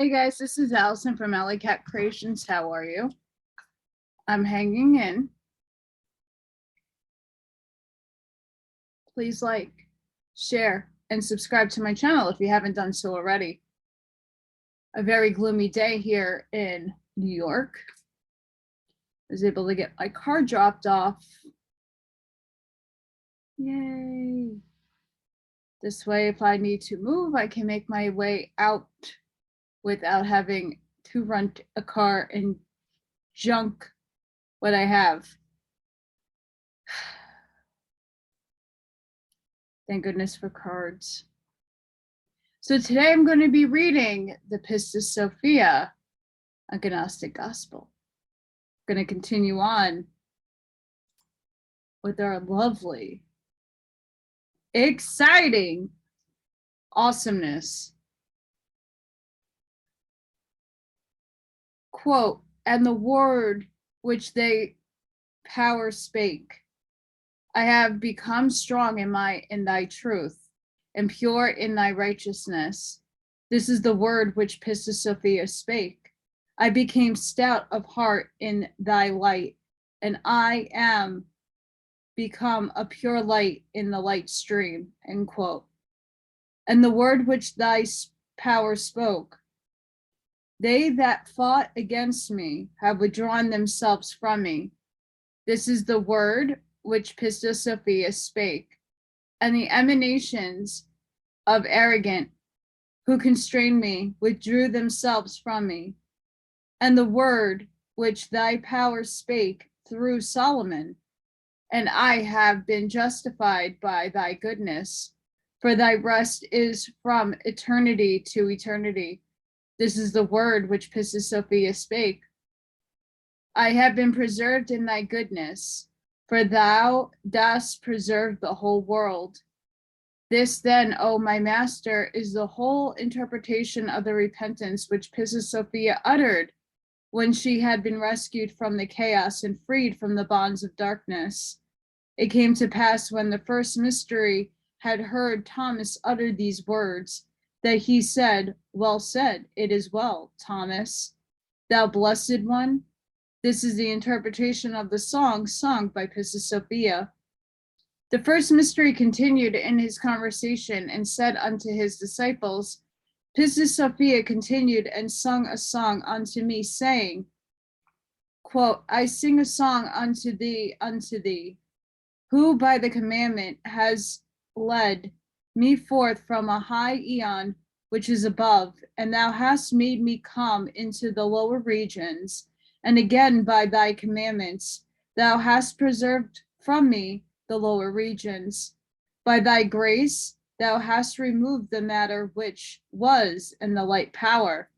Hey guys, this is Allison from Allykatkreations. How are you? I'm hanging in. Please like, share, and subscribe to my channel if you haven't done so already. A very gloomy day here in New York. I was able to get my car dropped off. Yay. This way, if I need to move, I can make my way out without having to rent a car and junk what I have. Thank goodness for cards. So today I'm going to be reading the Pistis Sophia, a Gnostic gospel. I'm going to continue on with our lovely, exciting awesomeness. Quote, and the word which they power spake, I have become strong in thy truth, and pure in thy righteousness. This is the word which Pistis Sophia spake. I became stout of heart in thy light, and I am become a pure light in the light stream, end quote. And the word which thy power spoke, they that fought against me have withdrawn themselves from me. This is the word which Pistis Sophia spake, and the emanations of arrogant who constrained me withdrew themselves from me. And the word which thy power spake through Solomon, and I have been justified by thy goodness, for thy rest is from eternity to eternity. This is the word which Pistis Sophia spake. I have been preserved in thy goodness, for thou dost preserve the whole world. This then, O my master, is the whole interpretation of the repentance which Pistis Sophia uttered when she had been rescued from the chaos and freed from the bonds of darkness. It came to pass when the first mystery had heard Thomas utter these words, that he said, well said, it is well, Thomas, thou blessed one. This is the interpretation of the song sung by Pistis Sophia. The first mystery continued in his conversation and said unto his disciples, Pistis Sophia continued and sung a song unto me, saying, quote, I sing a song unto thee, who by the commandment has led me forth from a high aeon which is above, and thou hast made me come into the lower regions, and again by thy commandments thou hast preserved from me the lower regions. By thy grace thou hast removed the matter which was in the light power,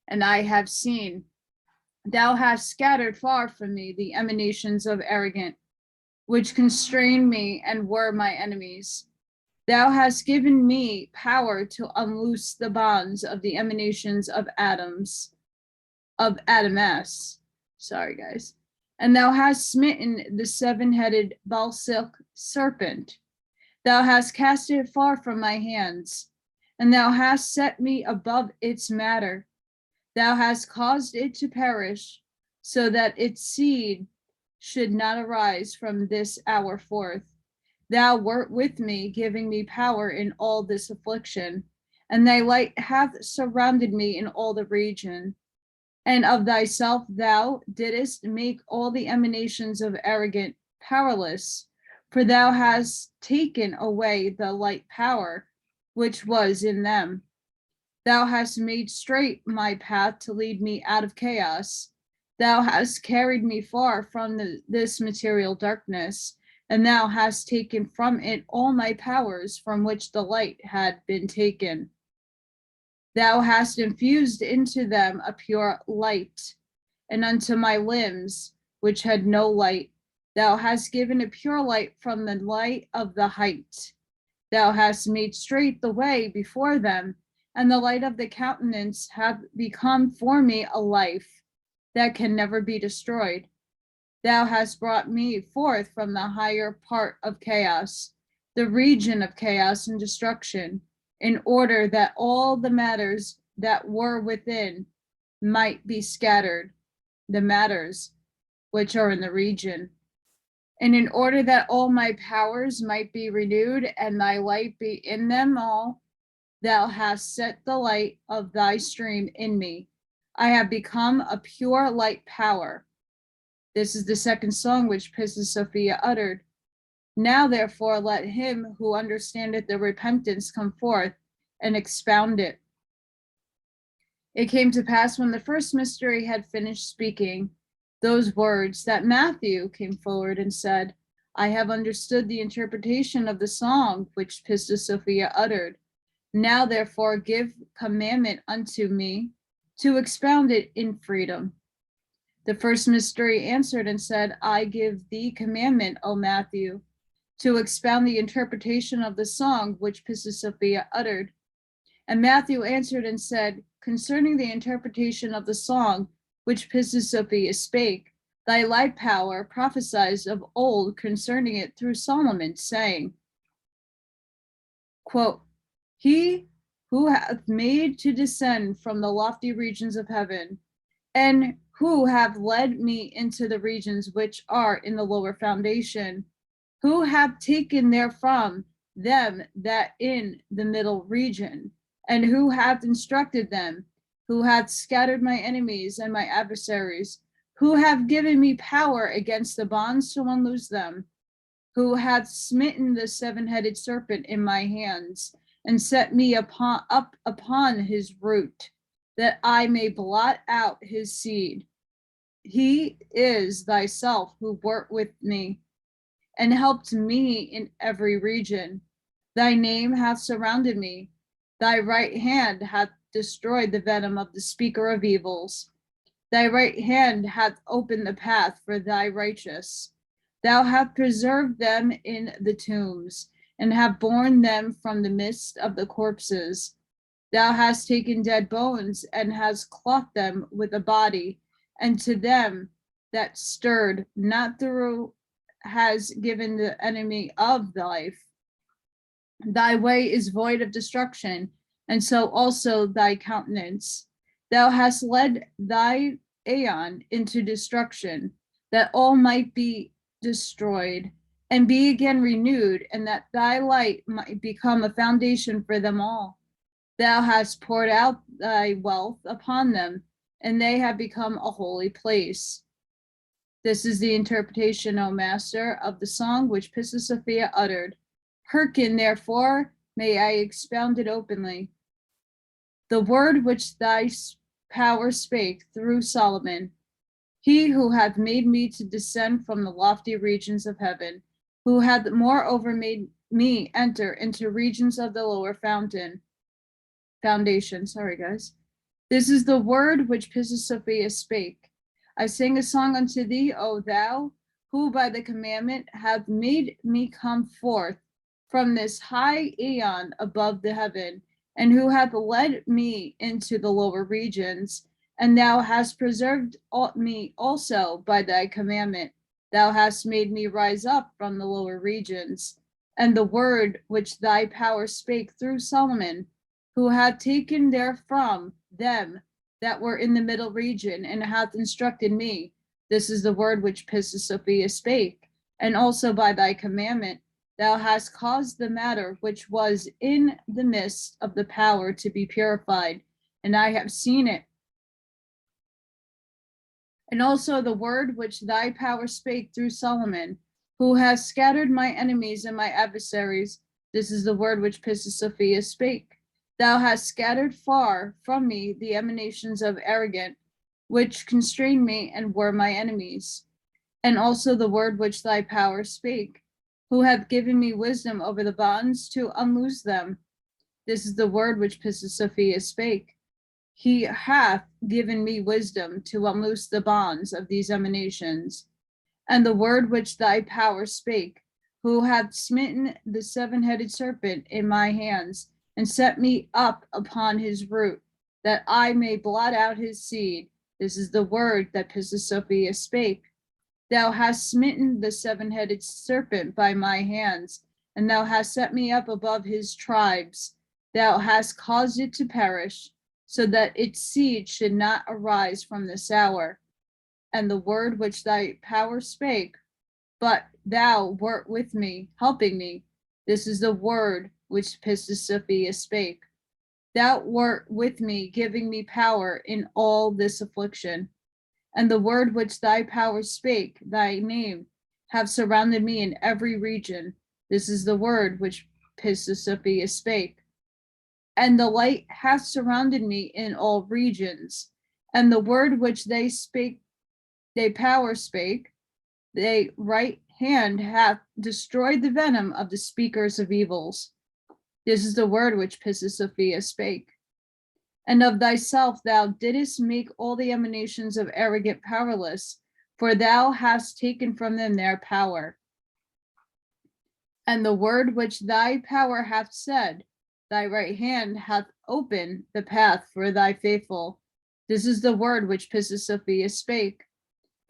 and I have seen. Thou hast scattered far from me the emanations of arrogant, which constrained me and were my enemies. Thou hast given me power to unloose the bonds of the emanations of Adam's, of Adamas. Sorry, guys. And thou hast smitten the seven-headed Balsilk serpent. Thou hast cast it far from my hands, and thou hast set me above its matter. Thou hast caused it to perish, so that its seed should not arise from this hour forth. Thou wert with me, giving me power in all this affliction, and thy light hath surrounded me in all the region. And of thyself thou didst make all the emanations of arrogant powerless, for thou hast taken away the light power which was in them. Thou hast made straight my path to lead me out of chaos. Thou hast carried me far from this material darkness, and thou hast taken from it all my powers from which the light had been taken. Thou hast infused into them a pure light, and unto my limbs, which had no light, thou hast given a pure light from the light of the height. Thou hast made straight the way before them, and the light of the countenance hath become for me a life that can never be destroyed. Thou hast brought me forth from the higher part of chaos, the region of chaos and destruction, in order that all the matters that were within might be scattered, the matters which are in the region. And in order that all my powers might be renewed and thy light be in them all, thou hast set the light of thy stream in me. I have become a pure light power. This is the second song which Pistis Sophia uttered. Now, therefore, let him who understandeth the repentance come forth and expound it. It came to pass when the first mystery had finished speaking those words that Matthew came forward and said, I have understood the interpretation of the song which Pistis Sophia uttered. Now, therefore, give commandment unto me to expound it in freedom. The first mystery answered and said, I give thee commandment, O Matthew, to expound the interpretation of the song which Pistis Sophia uttered. And Matthew answered and said, concerning the interpretation of the song which Pistis Sophia spake, thy light power prophesied of old concerning it through Solomon, saying, quote, he who hath made to descend from the lofty regions of heaven, and who have led me into the regions which are in the lower foundation, who have taken therefrom them that in the middle region, and who hath instructed them, who hath scattered my enemies and my adversaries, who have given me power against the bonds to unloose them, who hath smitten the seven-headed serpent in my hands, and set me up upon his root, that I may blot out his seed. He is thyself who wert with me, and helped me in every region. Thy name hath surrounded me. Thy right hand hath destroyed the venom of the speaker of evils. Thy right hand hath opened the path for thy righteous. Thou hast preserved them in the tombs, and have borne them from the midst of the corpses. Thou hast taken dead bones, and hast clothed them with a body, and to them that stirred not through has given the enemy of life. Thy way is void of destruction, and so also thy countenance. Thou hast led thy aeon into destruction, that all might be destroyed and be again renewed, and that thy light might become a foundation for them all. Thou hast poured out thy wealth upon them, and they have become a holy place. This is the interpretation, O Master, of the song which Pistis Sophia uttered. Hearken, therefore, may I expound it openly. The word which thy power spake through Solomon, he who hath made me to descend from the lofty regions of heaven, who hath moreover made me enter into regions of the lower foundation. Sorry, guys. This is the word which Pistis Sophia spake. I sing a song unto thee, O thou, who by the commandment hath made me come forth from this high aeon above the heaven, and who hath led me into the lower regions. And thou hast preserved me also by thy commandment. Thou hast made me rise up from the lower regions. And the word which thy power spake through Solomon, who hath taken therefrom them that were in the middle region, and hath instructed me. This is the word which Pistis Sophia spake, and also by thy commandment thou hast caused the matter which was in the midst of the power to be purified, and I have seen it. And also the word which thy power spake through Solomon, who has scattered my enemies and my adversaries. This is the word which Pistis Sophia spake. Thou hast scattered far from me the emanations of arrogant, which constrained me and were my enemies. And also the word which thy power spake, who hath given me wisdom over the bonds to unloose them. This is the word which Pistis Sophia spake. He hath given me wisdom to unloose the bonds of these emanations. And the word which thy power spake, who hath smitten the seven-headed serpent in my hands, and set me up upon his root, that I may blot out his seed. This is the word that Pistis Sophia spake. Thou hast smitten the seven-headed serpent by my hands, and thou hast set me up above his tribes. Thou hast caused it to perish. so that its seed should not arise from this hour. And the word which thy power spake, but thou wert with me, helping me. This is the word which Pistis Sophia spake. Thou wert with me, giving me power in all this affliction. And the word which thy power spake, thy name, have surrounded me in every region. This is the word which Pistis Sophia spake. And the light hath surrounded me in all regions. And the word which they spake, they power spake, they right hand hath destroyed the venom of the speakers of evils. This is the word which Pistis Sophia spake. And of thyself thou didst make all the emanations of arrogant powerless, for thou hast taken from them their power. And the word which thy power hath said, thy right hand hath opened the path for thy faithful. This is the word which Pistis Sophia spake.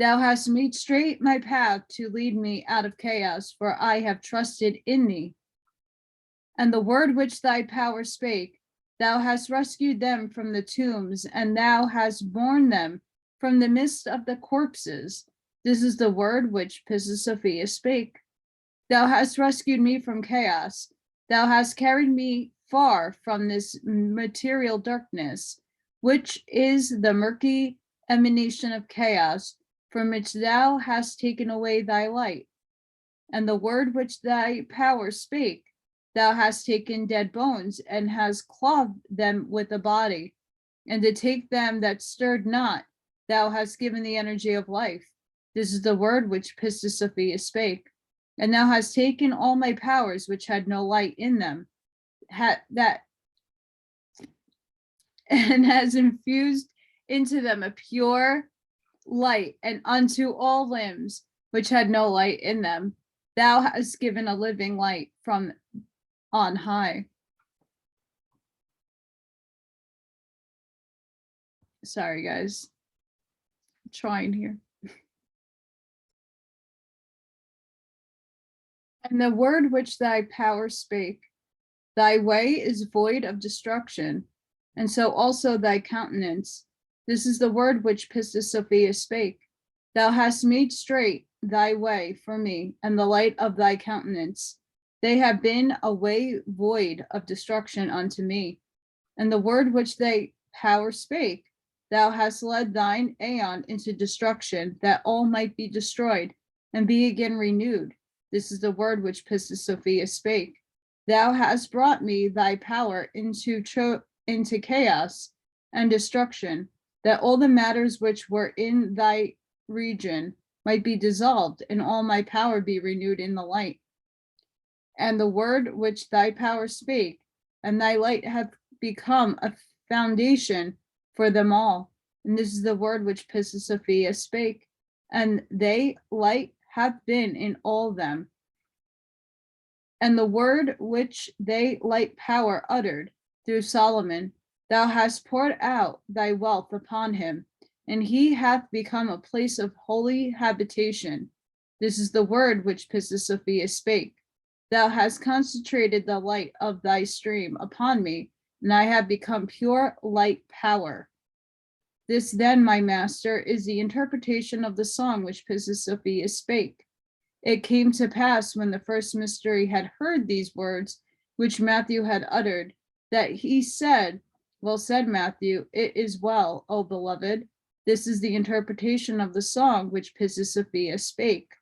Thou hast made straight my path to lead me out of chaos, for I have trusted in thee. And the word which thy power spake, thou hast rescued them from the tombs, and thou hast borne them from the midst of the corpses. This is the word which Pistis Sophia spake. Thou hast rescued me from chaos. Thou hast carried me far from this material darkness, which is the murky emanation of chaos, from which thou hast taken away thy light. And the word which thy power spake, thou hast taken dead bones, and hast clothed them with a body. And to take them that stirred not, thou hast given the energy of life. This is the word which Pistis Sophia spake. And thou hast taken all my powers which had no light in them, and has infused into them a pure light, and unto all limbs which had no light in them, thou hast given a living light from on high. Sorry, guys. I'm trying here. And the word which thy power spake, thy way is void of destruction, and so also thy countenance. This is the word which Pistis Sophia spake. Thou hast made straight thy way for me, and the light of thy countenance. They have been a way void of destruction unto me. And the word which thy power spake, thou hast led thine aeon into destruction, that all might be destroyed, and be again renewed. This is the word which Pistis Sophia spake. Thou hast brought me thy power into chaos and destruction, that all the matters which were in thy region might be dissolved, and all my power be renewed in the light. And the word which thy power spake, and thy light hath become a foundation for them all. And this is the word which Pistis Sophia spake, and they light hath been in all them. And the word which they light power uttered through Solomon, thou hast poured out thy wealth upon him, and he hath become a place of holy habitation. This is the word which Pistis Sophia spake. Thou hast concentrated the light of thy stream upon me, and I have become pure light power. This then, my master, is the interpretation of the song which Pistis Sophia spake. It came to pass when the first mystery had heard these words, which Matthew had uttered, that he said, well said, Matthew, it is well, O beloved. This is the interpretation of the song which Pistis Sophia spake.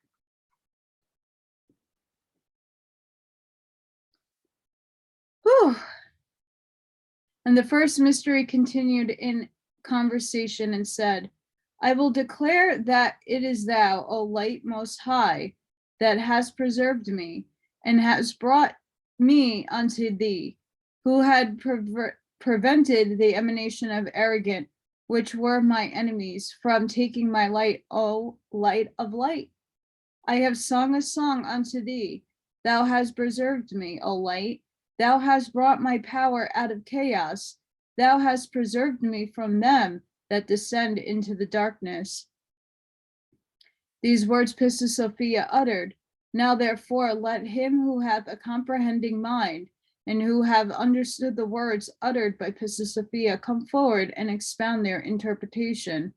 Whew. And the first mystery continued in conversation and said, I will declare that it is thou, O light most high, that hast preserved me, and hast brought me unto thee, who had prevented the emanation of arrogant, which were my enemies, from taking my light, O light of light. I have sung a song unto thee. Thou hast preserved me, O light. Thou hast brought my power out of chaos. Thou hast preserved me from them that descend into the darkness. These words Pistis Sophia uttered. Now therefore let him who hath a comprehending mind and who have understood the words uttered by Pistis Sophia, come forward and expound their interpretation.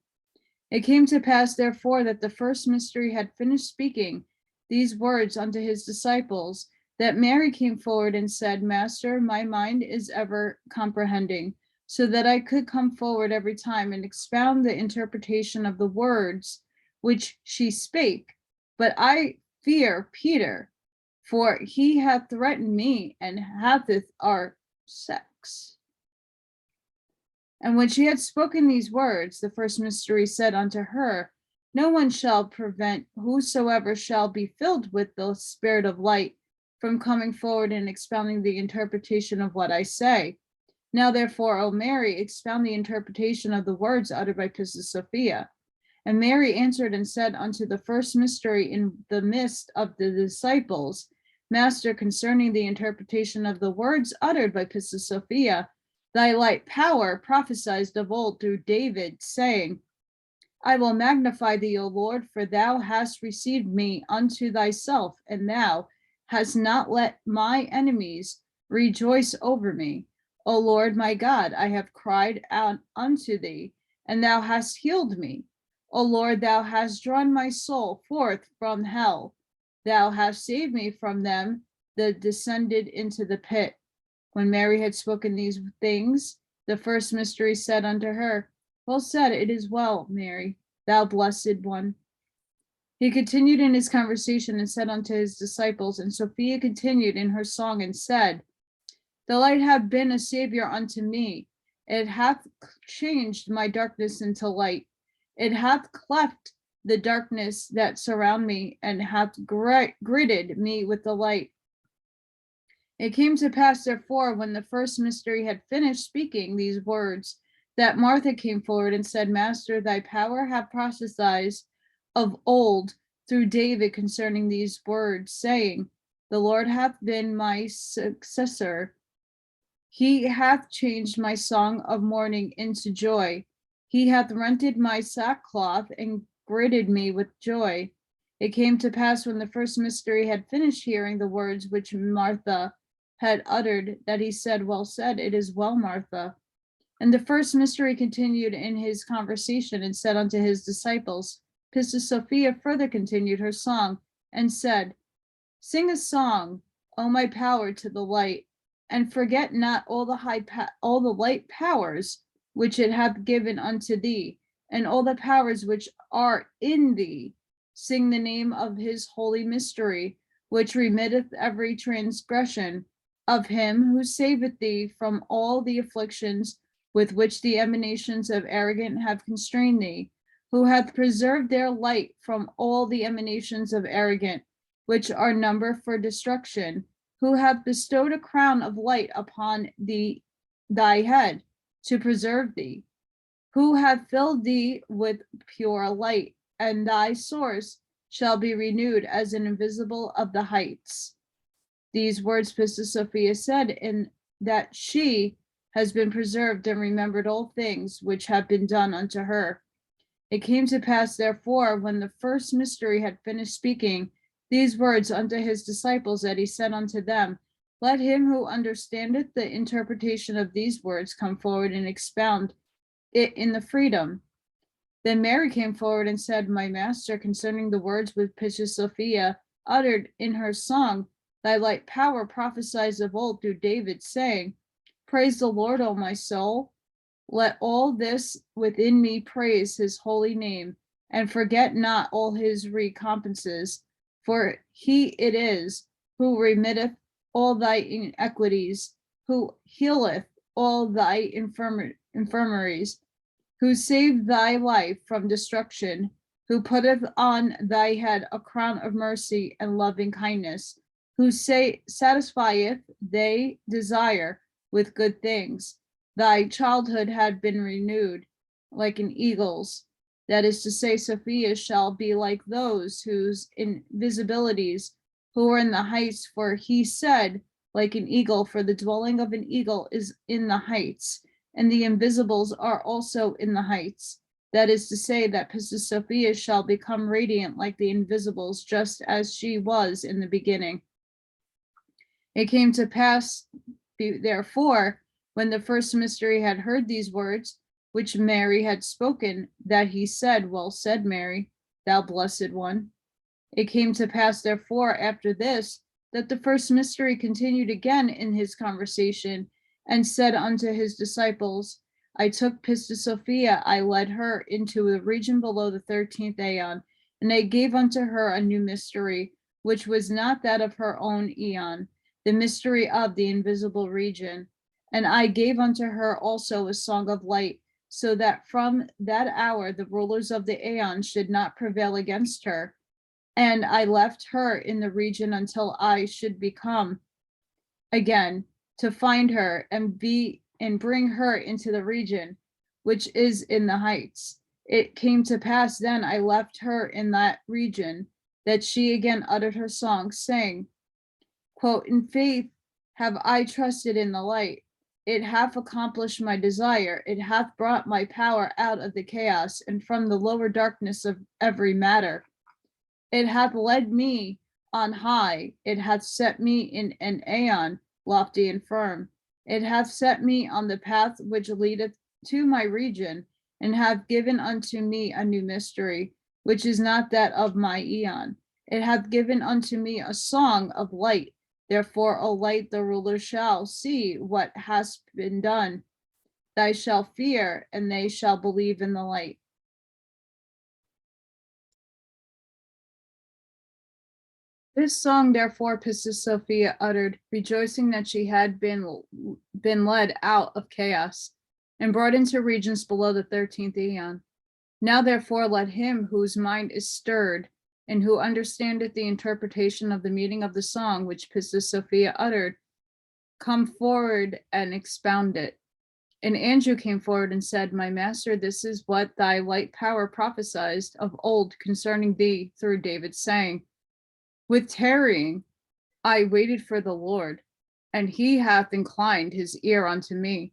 It came to pass, therefore, that the first mystery had finished speaking these words unto his disciples, that Mary came forward and said, Master, my mind is ever comprehending, so that I could come forward every time and expound the interpretation of the words which she spake. But I fear Peter, for he hath threatened me and hatheth our sex. And when she had spoken these words, the first mystery said unto her, No one shall prevent whosoever shall be filled with the spirit of light from coming forward and expounding the interpretation of what I say. Now therefore, O Mary, expound the interpretation of the words uttered by Pistis Sophia. And Mary answered and said unto the first mystery in the midst of the disciples, Master, concerning the interpretation of the words uttered by Pistis Sophia, thy light power prophesied of old through David, saying, I will magnify thee, O Lord, for thou hast received me unto thyself, and thou hast not let my enemies rejoice over me. O Lord my God, I have cried out unto thee, and thou hast healed me. O Lord, thou hast drawn my soul forth from hell. Thou hast saved me from them that descended into the pit. When Mary had spoken these things, the first mystery said unto her, Well said, it is well, Mary, thou blessed one. He continued in his conversation and said unto his disciples, and Sophia continued in her song and said, The light hath been a savior unto me. It hath changed my darkness into light. It hath cleft the darkness that surround me, and hath gridded me with the light. It came to pass, therefore, when the first mystery had finished speaking these words, that Martha came forward and said, Master, thy power hath prophesied of old through David concerning these words, saying, The Lord hath been my successor. He hath changed my song of mourning into joy. He hath rented my sackcloth and girded me with joy. It came to pass when the first mystery had finished hearing the words which Martha had uttered, that he said, Well said, it is well, Martha. And the first mystery continued in his conversation and said unto his disciples, Pistis Sophia further continued her song and said, Sing a song, O my power, to the light, and forget not all the light powers which it hath given unto thee, and all the powers which are in thee. Sing the name of his holy mystery, which remitteth every transgression, of him who saveth thee from all the afflictions with which the emanations of arrogant have constrained thee, who hath preserved their light from all the emanations of arrogant, which are numbered for destruction, who hath bestowed a crown of light upon thy head to preserve thee, who hath filled thee with pure light, and thy source shall be renewed as an invisible of the heights. These words Pistis Sophia said, in that she has been preserved and remembered all things which have been done unto her. It came to pass, therefore, when the first mystery had finished speaking these words unto his disciples, that he said unto them, Let him who understandeth the interpretation of these words come forward and expound it in the freedom. Then Mary came forward and said, My master, concerning the words which Pistis Sophia uttered in her song, thy light power prophesies of old through David, saying, Praise the Lord, O my soul. Let all this within me praise his holy name, and forget not all his recompenses. For he it is who remitteth all thy iniquities, who healeth all thy infirmaries, who saved thy life from destruction, who putteth on thy head a crown of mercy and loving kindness, who satisfieth thy desire with good things. Thy childhood had been renewed like an eagle's. That is to say, Sophia shall be like those whose invisibilities, who are in the heights, for he said, like an eagle, for the dwelling of an eagle is in the heights, and the invisibles are also in the heights. That is to say, that Pistis Sophia shall become radiant like the invisibles, just as she was in the beginning. It came to pass Therefore, when the first mystery had heard these words, which Mary had spoken, that he said, Well said, Mary, thou blessed one. It came to pass, therefore, after this, that the first mystery continued again in his conversation, and said unto his disciples, I took Pistis Sophia, I led her into the region below the 13th aeon, and I gave unto her a new mystery, which was not that of her own aeon, the mystery of the invisible region. And I gave unto her also a song of light, so that from that hour the rulers of the aeon should not prevail against her. And I left her in the region until I should become again to find her and bring her into the region which is in the heights. It came to pass then I left her in that region, that she again uttered her song, saying, quote, In faith have I trusted in the light. It hath accomplished my desire. It hath brought my power out of the chaos and from the lower darkness of every matter. It hath led me on high. It hath set me in an aeon lofty and firm. It hath set me on the path which leadeth to my region, and hath given unto me a new mystery, which is not that of my aeon. It hath given unto me a song of light. Therefore, O light, the ruler shall see what has been done. They shall fear, and they shall believe in the light. This song, therefore, Pistis Sophia uttered, rejoicing that she had been led out of chaos and brought into regions below the 13th aeon. Now, therefore, let him whose mind is stirred and who understandeth the interpretation of the meaning of the song which Pistis Sophia uttered, come forward and expound it. And Andrew came forward and said, My master, this is what thy light power prophesied of old concerning thee through David, saying, With tarrying I waited for the Lord, and he hath inclined his ear unto me,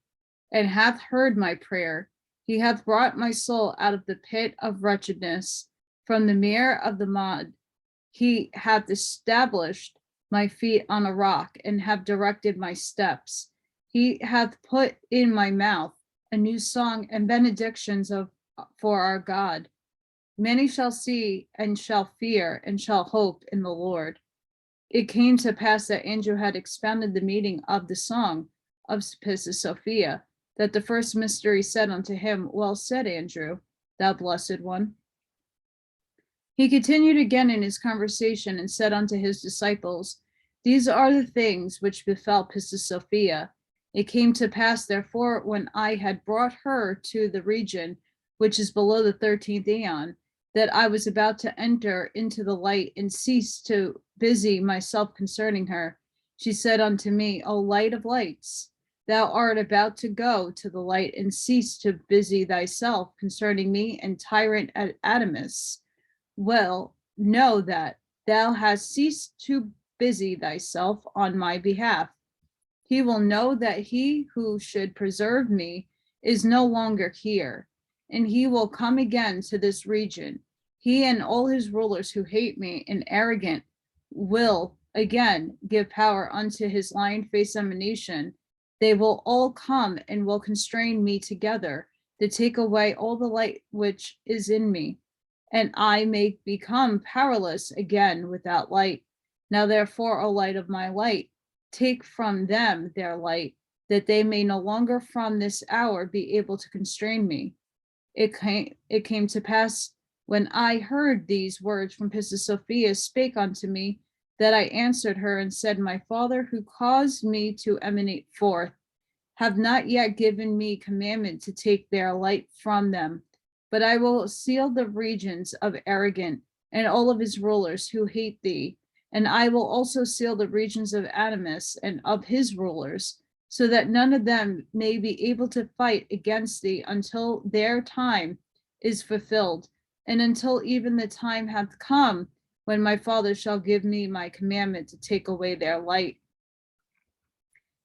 and hath heard my prayer. He hath brought my soul out of the pit of wretchedness, from the mere of the mud. He hath established my feet on a rock, and have directed my steps. He hath put in my mouth a new song and benedictions for our God. Many shall see and shall fear and shall hope in the Lord. It came to pass that Andrew had expounded the meaning of the song of Pistis Sophia, that the first mystery said unto him, Well said, Andrew, thou blessed one. He continued again in his conversation and said unto his disciples, These are the things which befell Pistis Sophia. It came to pass, therefore, when I had brought her to the region which is below the 13th aeon, that I was about to enter into the light and cease to busy myself concerning her. She said unto me, O light of lights, thou art about to go to the light and cease to busy thyself concerning me and tyrant Adamus. Well, know that thou hast ceased to busy thyself on my behalf. He will know that he who should preserve me is no longer here, and he will come again to this region. He and all his rulers who hate me and arrogant will again give power unto his lion-faced emanation. They will all come and will constrain me together to take away all the light which is in me, and I may become powerless again without light. Now therefore, O light of my light, take from them their light, that they may no longer from this hour be able to constrain me. It came to pass, when I heard these words from Pistis Sophia spake unto me, that I answered her and said, My Father, who caused me to emanate forth, have not yet given me commandment to take their light from them, but I will seal the regions of arrogant and all of his rulers who hate thee, and I will also seal the regions of Adamus and of his rulers, so that none of them may be able to fight against thee until their time is fulfilled, and until even the time hath come when my Father shall give me my commandment to take away their light.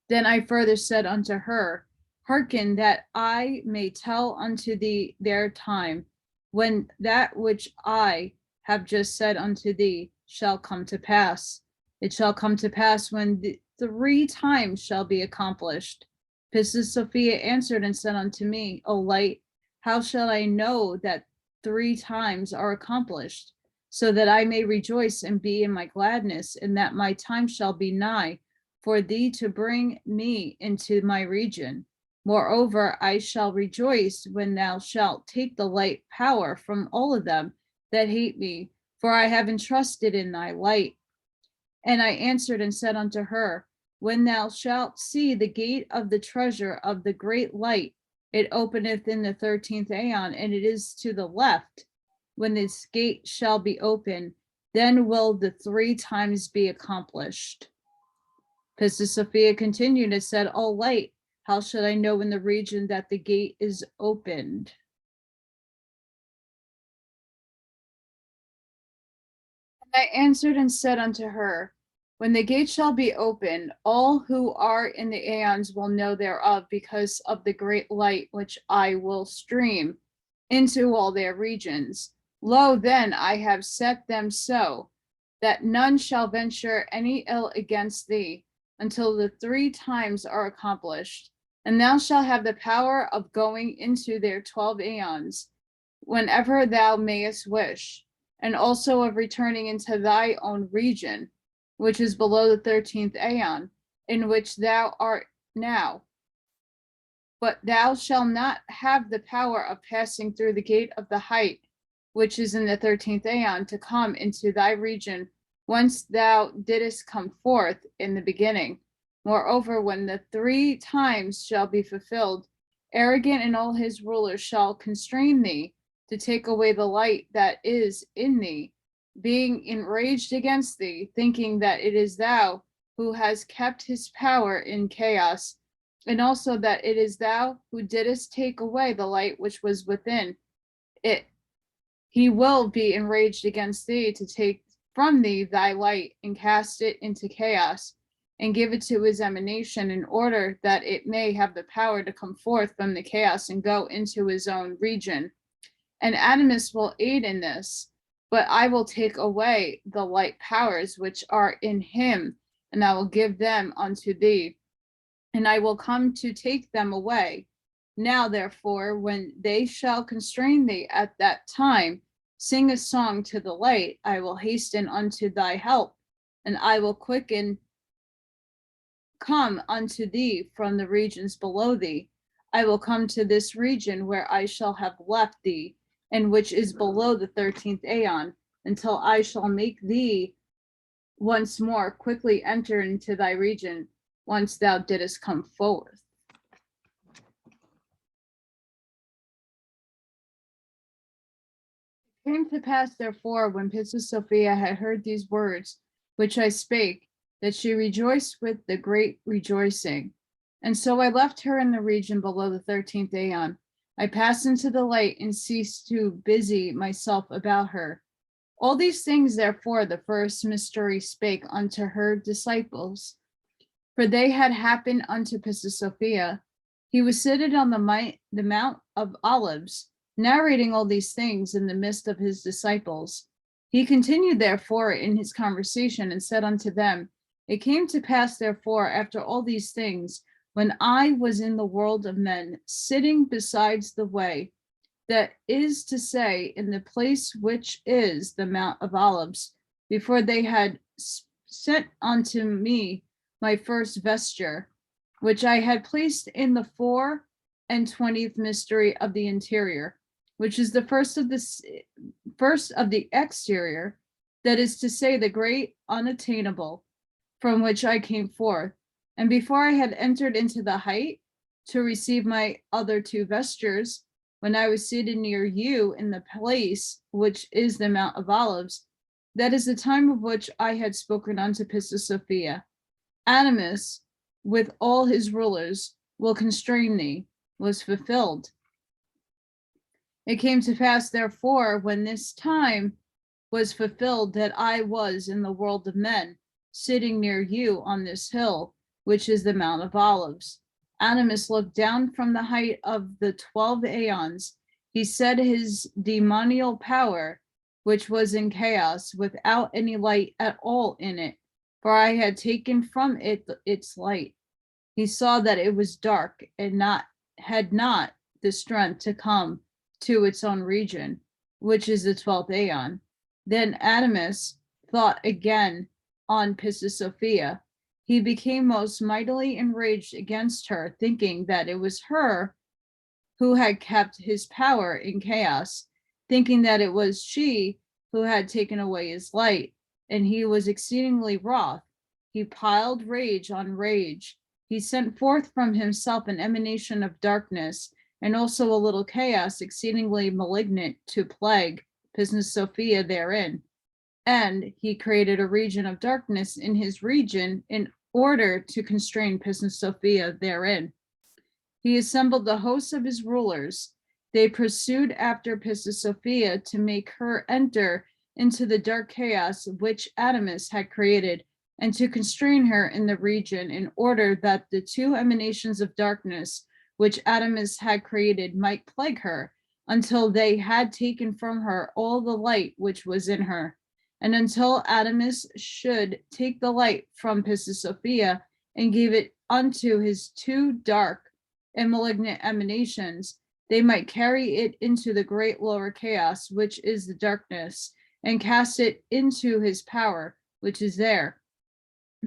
Then I further said unto her, Hearken, that I may tell unto thee their time, when that which I have just said unto thee shall come to pass. It shall come to pass when 3 times shall be accomplished. Pistis Sophia answered and said unto me, O light, how shall I know that 3 times are accomplished, so that I may rejoice and be in my gladness, and that my time shall be nigh for thee to bring me into my region? Moreover, I shall rejoice when thou shalt take the light power from all of them that hate me, for I have entrusted in thy light. And I answered and said unto her, when thou shalt see the gate of the treasure of the great light, it openeth in the 13th aeon, and it is to the left. When this gate shall be open, then will the 3 times be accomplished. Pistis Sophia continued and said, O light, how should I know in the region that the gate is opened? And I answered and said unto her, when the gate shall be opened, all who are in the aeons will know thereof, because of the great light which I will stream into all their regions. Lo, then I have set them so, that none shall venture any ill against thee, until the 3 times are accomplished. And thou shalt have the power of going into their 12 aeons, whenever thou mayest wish, and also of returning into thy own region, which is below the 13th aeon, in which thou art now. But thou shalt not have the power of passing through the gate of the height, which is in the 13th aeon, to come into thy region whence thou didst come forth in the beginning. Moreover, when the 3 times shall be fulfilled, arrogant and all his rulers shall constrain thee to take away the light that is in thee, being enraged against thee, thinking that it is thou who has kept his power in chaos, and also that it is thou who didst take away the light which was within it. He will be enraged against thee to take from thee thy light and cast it into chaos, and give it to his emanation, in order that it may have the power to come forth from the chaos and go into his own region. And Adamus will aid in this, but I will take away the light powers which are in him, and I will give them unto thee, and I will come to take them away. Now, therefore, when they shall constrain thee at that time, sing a song to the light. I will hasten unto thy help, and I will come unto thee from the regions below thee. I will come to this region where I shall have left thee, and which is below the 13th aeon, until I shall make thee once more quickly enter into thy region, once thou didst come forth. It came to pass, therefore, when Pistis Sophia had heard these words, which I spake, that she rejoiced with the great rejoicing. And so I left her in the region below the 13th aeon. I passed into the light and ceased to busy myself about her. All these things, therefore, the first mystery spake unto her disciples, for they had happened unto Pistis Sophia. He was seated on the Mount of Olives, narrating all these things in the midst of his disciples. He continued, therefore, in his conversation, and said unto them, it came to pass, therefore, after all these things, when I was in the world of men, sitting besides the way, that is to say, in the place which is the Mount of Olives, before they had sent unto me my first vesture, which I had placed in the 24th mystery of the interior, which is the first of the exterior, that is to say, the great unattainable, from which I came forth. And before I had entered into the height to receive my other 2 vestures, when I was seated near you in the place which is the Mount of Olives, that is the time of which I had spoken unto Pistis Sophia. Adamus, with all his rulers, will constrain thee, was fulfilled. It came to pass, therefore, when this time was fulfilled, that I was in the world of men, sitting near you on this hill, which is the Mount of Olives. Adamus looked down from the height of the 12 aeons. He said his demonial power, which was in chaos, without any light at all in it, for I had taken from it its light. He saw that it was dark and had not the strength to come to its own region, which is the 12th aeon. Then Adamus thought again on Pistis Sophia. He became most mightily enraged against her, thinking that it was her who had kept his power in chaos, thinking that it was she who had taken away his light, and he was exceedingly wroth. He piled rage on rage. He sent forth from himself an emanation of darkness, and also a little chaos exceedingly malignant to plague Pistis Sophia therein. And he created a region of darkness in his region in order to constrain Pistis Sophia therein. He assembled the hosts of his rulers. They pursued after Pistis Sophia to make her enter into the dark chaos which Adamus had created, and to constrain her in the region in order that the two emanations of darkness which Adamus had created might plague her, until they had taken from her all the light which was in her. And until Adamus should take the light from Pistis Sophia and give it unto his two dark and malignant emanations, they might carry it into the great lower chaos, which is the darkness, and cast it into his power, which is there,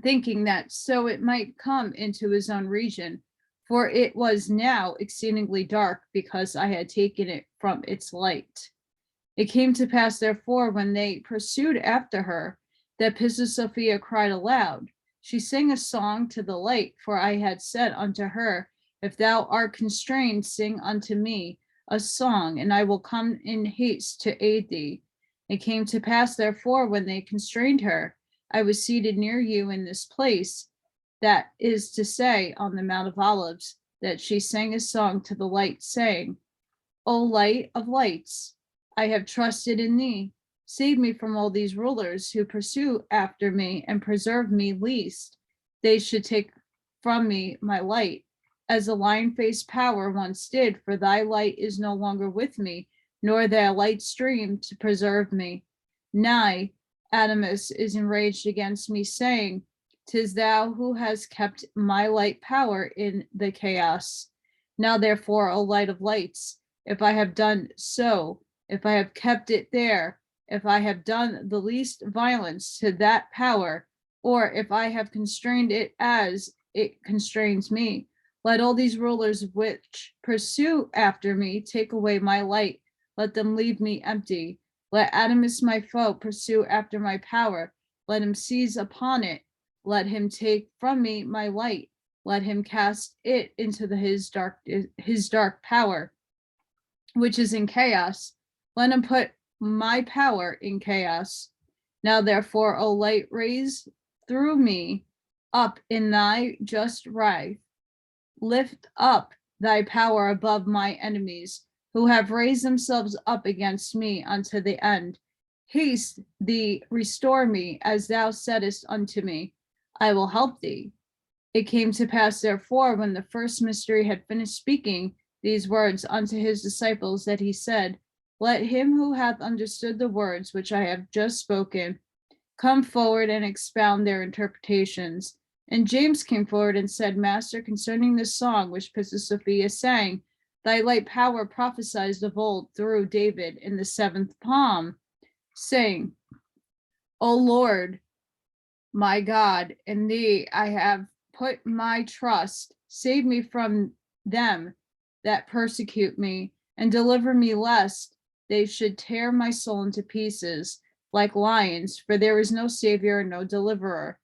thinking that so it might come into his own region, for it was now exceedingly dark, because I had taken it from its light. It came to pass, therefore, when they pursued after her, that Pistis Sophia cried aloud. She sang a song to the light, for I had said unto her, if thou art constrained, sing unto me a song, and I will come in haste to aid thee. It came to pass, therefore, when they constrained her, I was seated near you in this place, that is to say, on the Mount of Olives, that she sang a song to the light, saying, O light of lights, I have trusted in thee. Save me from all these rulers who pursue after me and preserve me, lest they should take from me my light, as a lion-faced power once did, for thy light is no longer with me, nor thy light stream to preserve me. Nay, Adamus is enraged against me, saying, 'Tis thou who hast kept my light power in the chaos. Now therefore, O light of lights, if I have done so, if I have kept it there, if I have done the least violence to that power, or if I have constrained it as it constrains me, let all these rulers which pursue after me take away my light. Let them leave me empty. Let Adamus my foe pursue after my power. Let him seize upon it. Let him take from me my light. Let him cast it into his dark power, which is in chaos. Let him put my power in chaos. Now therefore, O light, raise through me up in thy just wrath. Lift up thy power above my enemies, who have raised themselves up against me unto the end. Haste thee, restore me, as thou saidst unto me, I will help thee. It came to pass, therefore, when the first mystery had finished speaking these words unto his disciples, that he said, let him who hath understood the words which I have just spoken come forward and expound their interpretations. And James came forward and said, Master, concerning this song which Pistis Sophia sang, thy light power prophesied of old through David in the 7th psalm, saying, O Lord, my God, in thee I have put my trust. Save me from them that persecute me, and deliver me lest they should tear my soul into pieces like lions, for there is no Savior and no deliverer.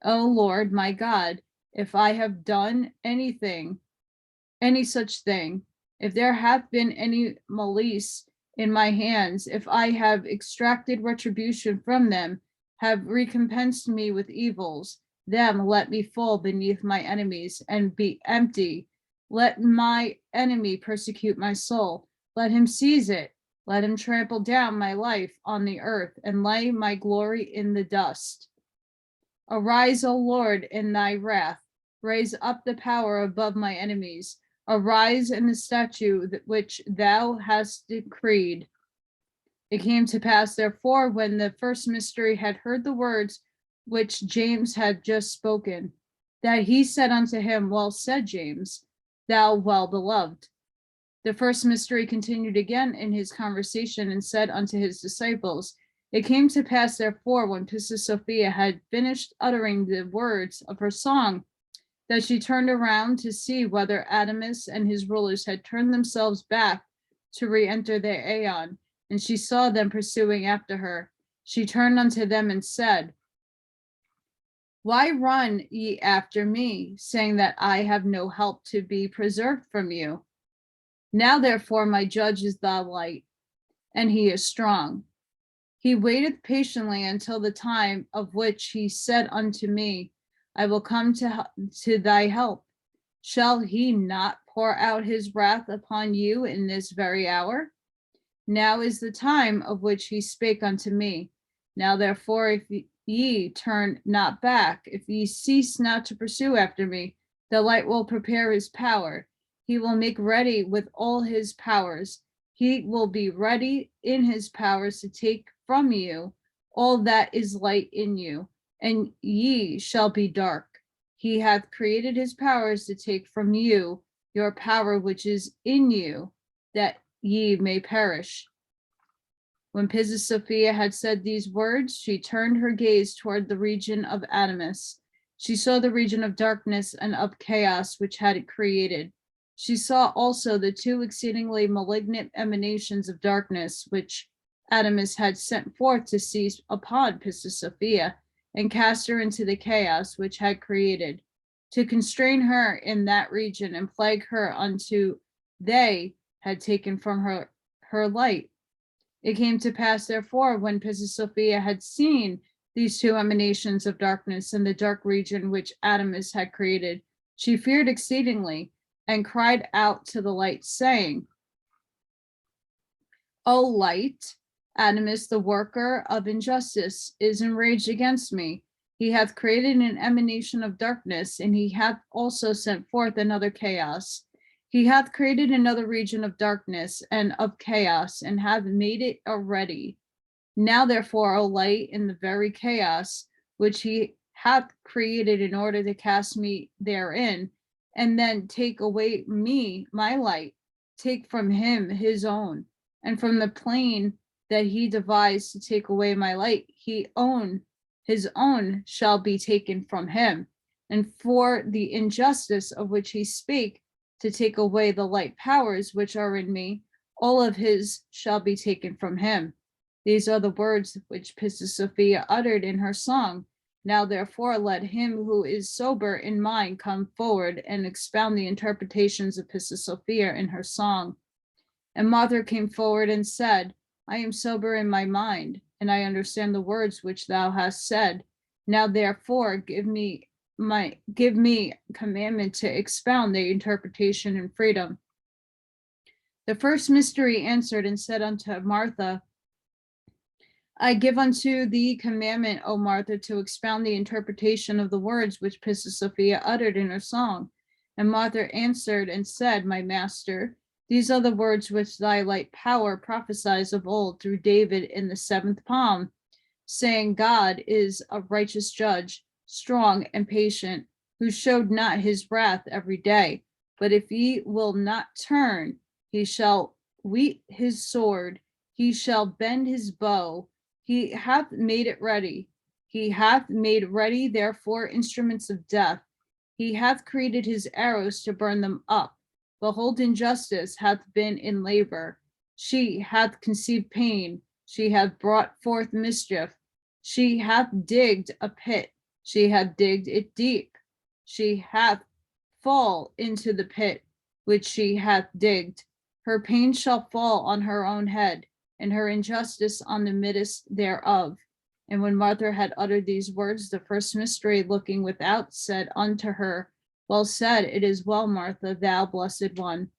O Lord, my God, if I have done anything, any such thing, if there hath been any malice in my hands, if I have extracted retribution from them, have recompensed me with evils, them let me fall beneath my enemies and be empty. Let my enemy persecute my soul. Let him seize it. Let him trample down my life on the earth and lay my glory in the dust. Arise, O Lord, in thy wrath. Raise up the power above my enemies. Arise in the statute which thou hast decreed. It came to pass, therefore, when the first mystery had heard the words which James had just spoken, that he said unto him, Well said, James, thou well-beloved. The first mystery continued again in his conversation and said unto his disciples, It came to pass, therefore, when Pistis Sophia had finished uttering the words of her song, that she turned around to see whether Adamus and his rulers had turned themselves back to re-enter their aeon, and she saw them pursuing after her. She turned unto them and said, Why run ye after me, saying that I have no help to be preserved from you? Now therefore my judge is the light, and he is strong. He waiteth patiently until the time of which he said unto me, I will come to thy help. Shall he not pour out his wrath upon you in this very hour? Now is the time of which he spake unto me. Now therefore, if ye turn not back, if ye cease not to pursue after me, the light will prepare his power. He will make ready with all his powers. He will be ready in his powers to take from you all that is light in you, and ye shall be dark. He hath created his powers to take from you your power which is in you, that ye may perish. When Pistis Sophia had said these words, she turned her gaze toward the region of Adamus. She saw the region of darkness and of chaos which had it created. She saw also the two exceedingly malignant emanations of darkness which Adamus had sent forth to seize upon Pistis Sophia and cast her into the chaos which had created, to constrain her in that region and plague her unto they had taken from her light. It came to pass, therefore, when Pistis Sophia had seen these two emanations of darkness in the dark region which Adamus had created, she feared exceedingly and cried out to the light, saying, O light, Adamus, the worker of injustice, is enraged against me. He hath created an emanation of darkness, and he hath also sent forth another chaos. He hath created another region of darkness and of chaos, and hath made it already. Now therefore, O light, in the very chaos which he hath created in order to cast me therein, and then take away me, my light, take from him his own, and from the plane that he devised to take away my light, his own shall be taken from him. And for the injustice of which he spake, to take away the light powers which are in me, all of his shall be taken from him. These are the words which Pistis Sophia uttered in her song. Now therefore let him who is sober in mind come forward and expound the interpretations of Pistis Sophia in her song. And Martha came forward and said, I am sober in my mind, and I understand the words which thou hast said. Now therefore give me commandment to expound the interpretation in freedom. The first mystery answered and said unto Martha, I give unto thee commandment, O Martha, to expound the interpretation of the words which Pistis Sophia uttered in her song. And Martha answered and said, My master, these are the words which thy light power prophesies of old through David in the 7th Psalm, saying, God is a righteous judge, strong and patient, who showed not his wrath every day. But if ye will not turn, he shall whet his sword, he shall bend his bow, he hath made it ready. He hath made ready, therefore, instruments of death. He hath created his arrows to burn them up. Behold, injustice hath been in labor. She hath conceived pain. She hath brought forth mischief. She hath digged a pit. She hath digged it deep. She hath fall into the pit which she hath digged. Her pain shall fall on her own head, and her injustice on the midst thereof. And when Martha had uttered these words, the first mystery, looking without, said unto her, Well said, it is well, Martha, thou blessed one.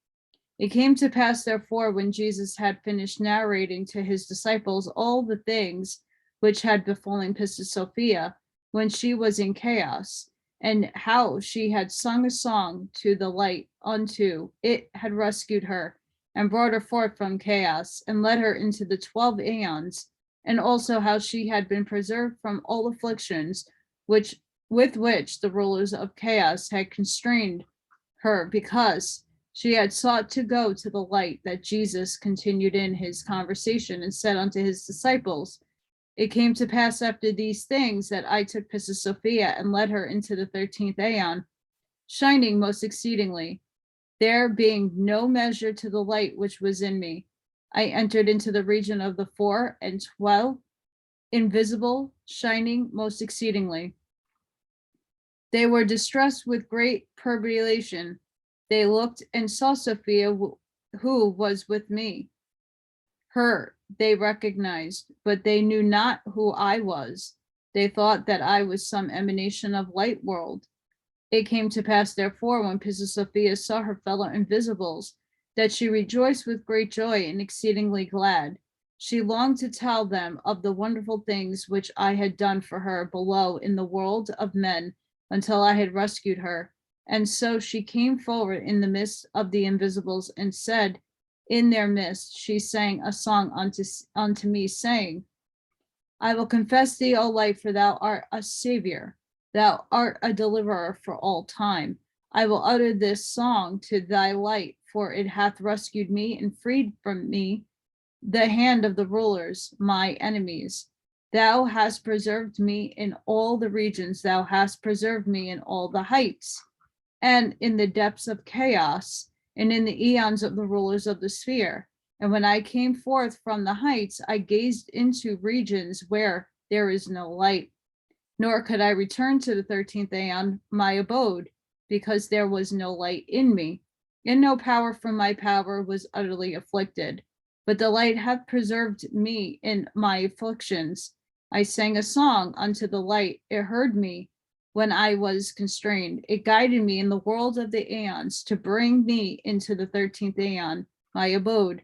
It came to pass, therefore, when Jesus had finished narrating to his disciples all the things which had befallen Pistis Sophia when she was in chaos, and how she had sung a song to the light unto it had rescued her, and brought her forth from chaos, and led her into the 12 aeons, and also how she had been preserved from all afflictions with which the rulers of chaos had constrained her, because she had sought to go to the light. That Jesus continued in his conversation and said unto his disciples, it came to pass after these things that I took Pistis Sophia and led her into the 13th aeon, shining most exceedingly, there being no measure to the light which was in me. I entered into the region of the 4 and 12, invisible, shining most exceedingly. They were distressed with great perambulation. They looked and saw Sophia, who was with me. Her they recognized, but they knew not who I was. They thought that I was some emanation of light world. It came to pass, therefore, when Pistis Sophia saw her fellow invisibles, that she rejoiced with great joy and exceedingly glad. She longed to tell them of the wonderful things which I had done for her below in the world of men, until I had rescued her. And so she came forward in the midst of the invisibles and said, in their midst, she sang a song unto me, saying, I will confess thee, O light, for thou art a savior. Thou art a deliverer for all time. I will utter this song to thy light, for it hath rescued me and freed from me the hand of the rulers, my enemies. Thou hast preserved me in all the regions. Thou hast preserved me in all the heights and in the depths of chaos, and in the eons of the rulers of the sphere. And when I came forth from the heights, I gazed into regions where there is no light, nor could I return to the 13th aeon, my abode, because there was no light in me, and no power from my power was utterly afflicted. But the light hath preserved me in my afflictions. I sang a song unto the light. It heard me when I was constrained. It guided me in the world of the aeons to bring me into the 13th aeon, my abode.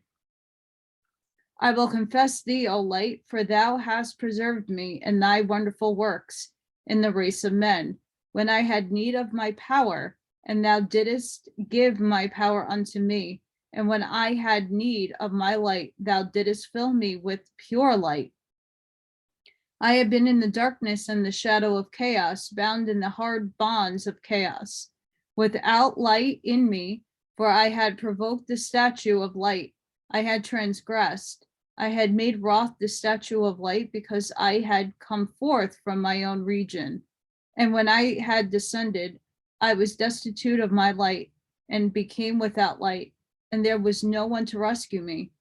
I will confess thee, O light, for thou hast preserved me in thy wonderful works in the race of men, when I had need of my power, and thou didst give my power unto me. And when I had need of my light, thou didst fill me with pure light. I have been in the darkness and the shadow of chaos, bound in the hard bonds of chaos, without light in me, for I had provoked the statue of light. I had transgressed. I had made wroth the statue of light, because I had come forth from my own region. And when I had descended, I was destitute of my light and became without light, and there was no one to rescue me.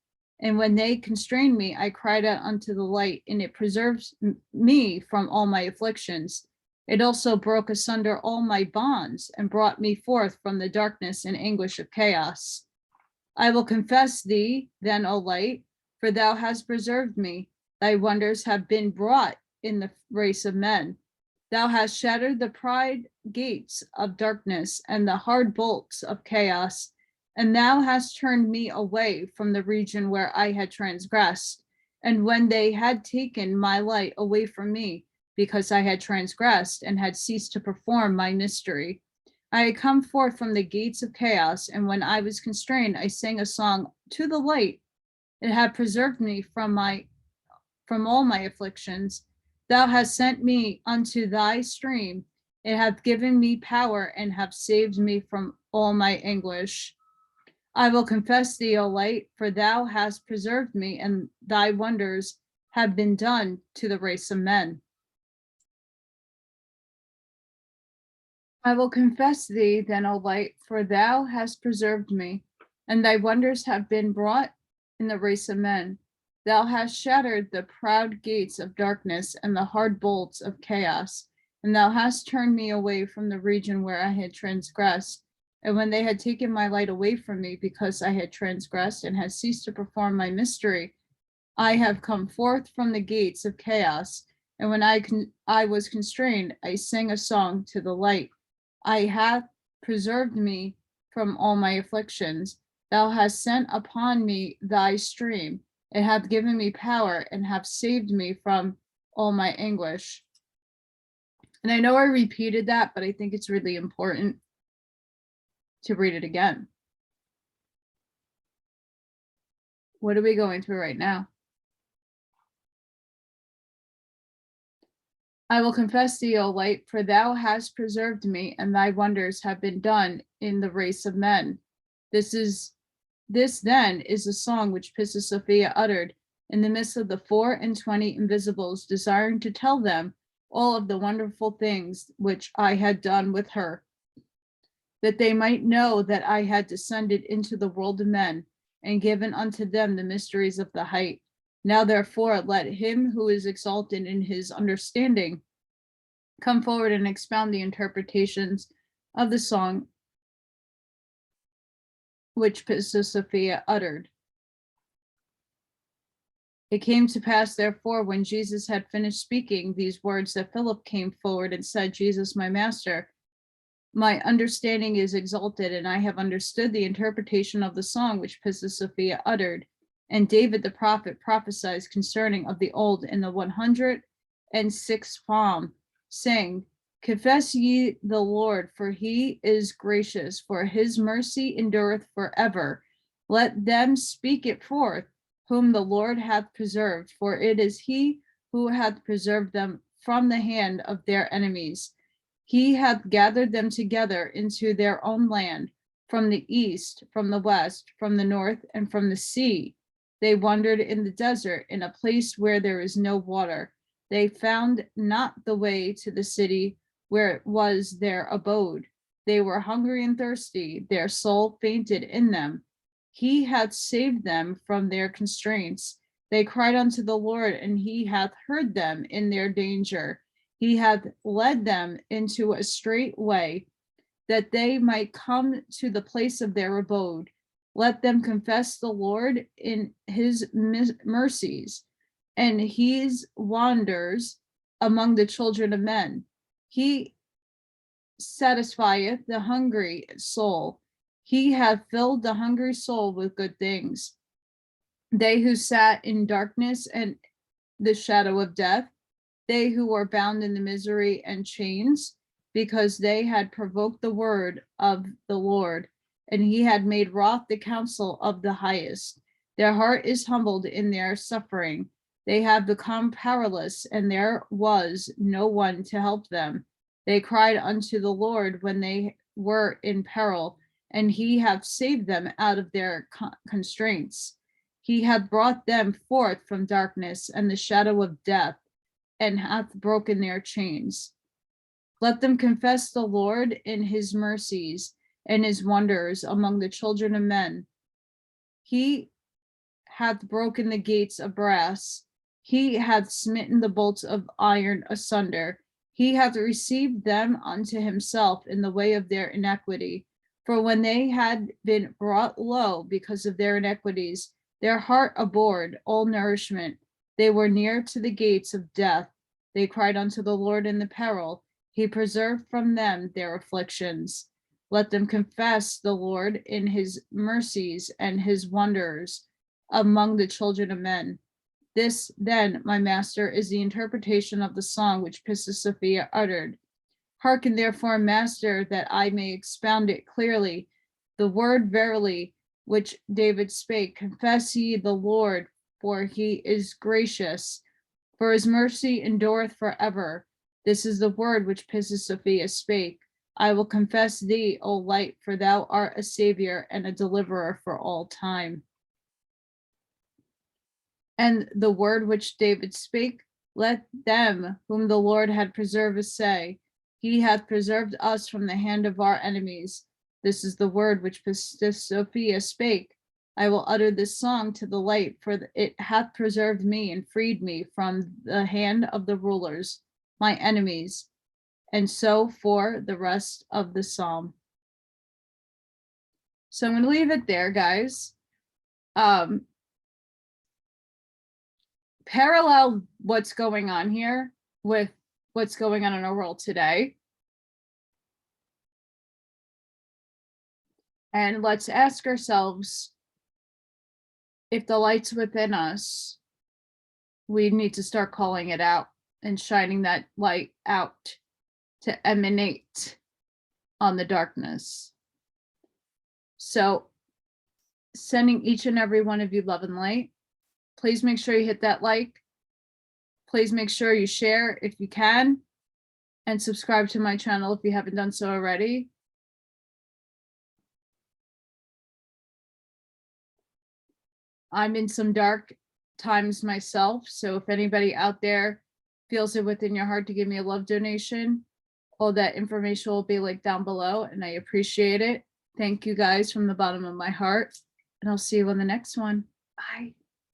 And when they constrained me, I cried out unto the light, and it preserves me from all my afflictions. It also broke asunder all my bonds and brought me forth from the darkness and anguish of chaos. I will confess thee, then, O light, for thou hast preserved me. Thy wonders have been brought in the race of men. Thou hast shattered the pride gates of darkness and the hard bolts of chaos. And thou hast turned me away from the region where I had transgressed. And when they had taken my light away from me, because I had transgressed and had ceased to perform my mystery, I had come forth from the gates of chaos. And when I was constrained, I sang a song to the light. It had preserved me from all my afflictions. Thou hast sent me unto thy stream. It hath given me power and hath saved me from all my anguish. I will confess thee, O light, for thou hast preserved me, and thy wonders have been done to the race of men. I will confess thee, then, O light, for thou hast preserved me, and thy wonders have been brought in the race of men. Thou hast shattered the proud gates of darkness and the hard bolts of chaos, and thou hast turned me away from the region where I had transgressed. And when they had taken my light away from me, because I had transgressed and had ceased to perform my mystery, I have come forth from the gates of chaos. And when I was constrained, I sang a song to the light. I hath preserved me from all my afflictions. Thou hast sent upon me thy stream. It hath given me power and hath saved me from all my anguish. And I know I repeated that, but I think it's really important to read it again. What are we going through right now? I will confess thee, O light, for thou hast preserved me, and thy wonders have been done in the race of men. This then is a song which Pistis Sophia uttered in the midst of the 24 invisibles, desiring to tell them all of the wonderful things which I had done with her, that they might know that I had descended into the world of men and given unto them the mysteries of the height. Now therefore let him who is exalted in his understanding come forward and expound the interpretations of the song which Pistis Sophia uttered. It came to pass, therefore, when Jesus had finished speaking these words, that Philip came forward and said, Jesus, my master, my understanding is exalted, and I have understood the interpretation of the song which Pistis Sophia uttered. And David the prophet prophesies concerning of the old in the 106th Psalm, saying, confess ye the Lord, for he is gracious, for his mercy endureth forever. Let them speak it forth, whom the Lord hath preserved, for it is he who hath preserved them from the hand of their enemies. He hath gathered them together into their own land, from the east, from the west, from the north, and from the sea. They wandered in the desert, in a place where there is no water. They found not the way to the city where it was their abode. They were hungry and thirsty, their soul fainted in them. He hath saved them from their constraints. They cried unto the Lord, and he hath heard them in their danger. He hath led them into a straight way, that they might come to the place of their abode. Let them confess the Lord in his mercies, and his wonders among the children of men. He satisfieth the hungry soul. He hath filled the hungry soul with good things. They who sat in darkness and the shadow of death, they who were bound in the misery and chains, because they had provoked the word of the Lord, and he had made wroth the counsel of the highest. Their heart is humbled in their suffering. They have become powerless, and there was no one to help them. They cried unto the Lord when they were in peril, and he hath saved them out of their constraints. He hath brought them forth from darkness and the shadow of death, and hath broken their chains. Let them confess the Lord in his mercies and his wonders among the children of men. He hath broken the gates of brass. He hath smitten the bolts of iron asunder. He hath received them unto himself in the way of their iniquity. For when they had been brought low because of their iniquities, their heart abhorred all nourishment. They were near to the gates of death. They cried unto the Lord in the peril. He preserved from them their afflictions. Let them confess the Lord in his mercies and his wonders among the children of men. This, then, my master, is the interpretation of the song which Pistis Sophia uttered. Hearken therefore, master, that I may expound it clearly. The word verily, which David spake, confess ye the Lord, for he is gracious, for his mercy endureth forever. This is the word which Pistis Sophia spake. I will confess thee, O light, for thou art a savior and a deliverer for all time. And the word which David spake, let them whom the Lord had preserved say, he hath preserved us from the hand of our enemies. This is the word which Pistis Sophia spake. I will utter this song to the light, for it hath preserved me and freed me from the hand of the rulers, my enemies. And so for the rest of the psalm. So I'm going to leave it there, guys. Parallel what's going on here with what's going on in our world today. And let's ask ourselves, if the light's within us, we need to start calling it out and shining that light out to emanate on the darkness. So sending each and every one of you love and light. Please make sure you hit that like, Please make sure you share if you can, and subscribe to my channel if you haven't done so already. I'm in some dark times myself, so if anybody out there feels it within your heart to give me a love donation, all that information will be linked down below, and I appreciate it. Thank you guys from the bottom of my heart, and I'll see you on the next one. Bye.